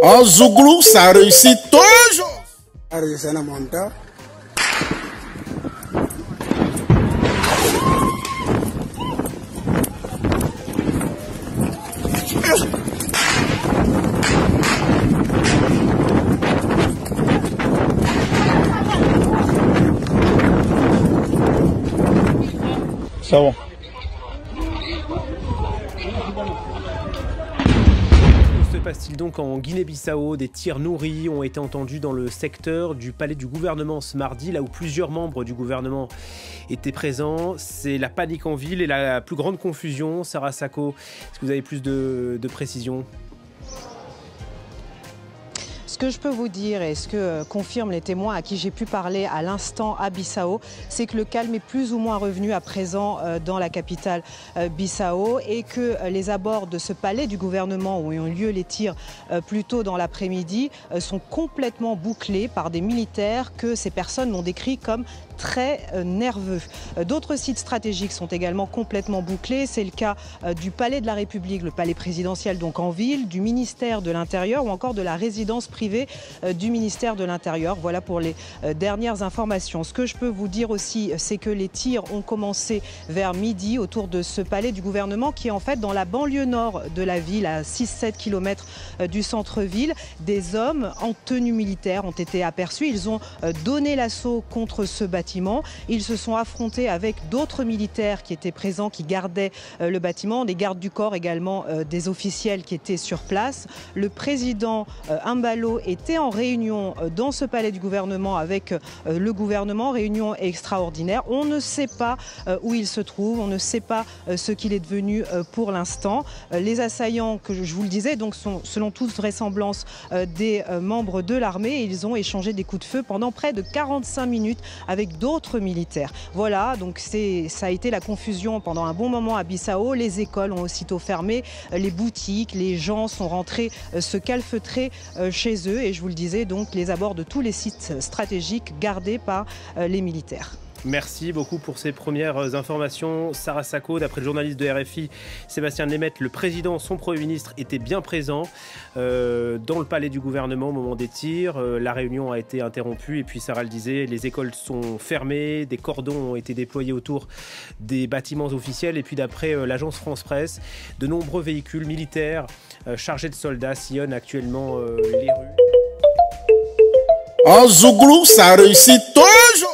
En Zouglou, ça réussit toujours. C'est bon. Que se passe-t-il donc en Guinée-Bissau? Des tirs nourris ont été entendus dans le secteur du palais du gouvernement ce mardi, là où plusieurs membres du gouvernement étaient présents. C'est la panique en ville et la plus grande confusion. Sarah Sako, est-ce que vous avez plus de précisions? Ce que je peux vous dire et ce que confirment les témoins à qui j'ai pu parler à l'instant à Bissau, c'est que le calme est plus ou moins revenu à présent dans la capitale Bissau et que les abords de ce palais du gouvernement où ont lieu les tirs plus tôt dans l'après-midi sont complètement bouclés par des militaires que ces personnes m'ont décrit comme très nerveux. D'autres sites stratégiques sont également complètement bouclés. C'est le cas du palais de la République, le palais présidentiel donc en ville, du ministère de l'Intérieur ou encore de la résidence privée du ministère de l'Intérieur. Voilà pour les dernières informations. Ce que je peux vous dire aussi, c'est que les tirs ont commencé vers midi autour de ce palais du gouvernement qui est en fait dans la banlieue nord de la ville, à 6-7 km du centre-ville. Des hommes en tenue militaire ont été aperçus. Ils ont donné l'assaut contre ce bâtiment. Ils se sont affrontés avec d'autres militaires qui étaient présents, qui gardaient le bâtiment, des gardes du corps également, des officiels qui étaient sur place. Le président Embalo était en réunion dans ce palais du gouvernement avec le gouvernement, réunion extraordinaire. On ne sait pas où il se trouve, on ne sait pas ce qu'il est devenu pour l'instant. Les assaillants, que je vous le disais, donc sont selon toute vraisemblance des membres de l'armée. Ils ont échangé des coups de feu pendant près de 45 minutes avec d'autres militaires. Voilà, donc ça a été la confusion pendant un bon moment à Bissau. Les écoles ont aussitôt fermé, les boutiques, les gens sont rentrés se calfeutrer chez eux et je vous le disais, donc les abords de tous les sites stratégiques gardés par les militaires. Merci beaucoup pour ces premières informations. Sarah Sako, d'après le journaliste de RFI, Sébastien Lemaitre, le président, son Premier ministre, était bien présent dans le palais du gouvernement au moment des tirs. La réunion a été interrompue et puis Sarah le disait, les écoles sont fermées, des cordons ont été déployés autour des bâtiments officiels et puis d'après l'agence France Presse, de nombreux véhicules militaires chargés de soldats sillonnent actuellement les rues. En Zouglou, ça réussit toujours.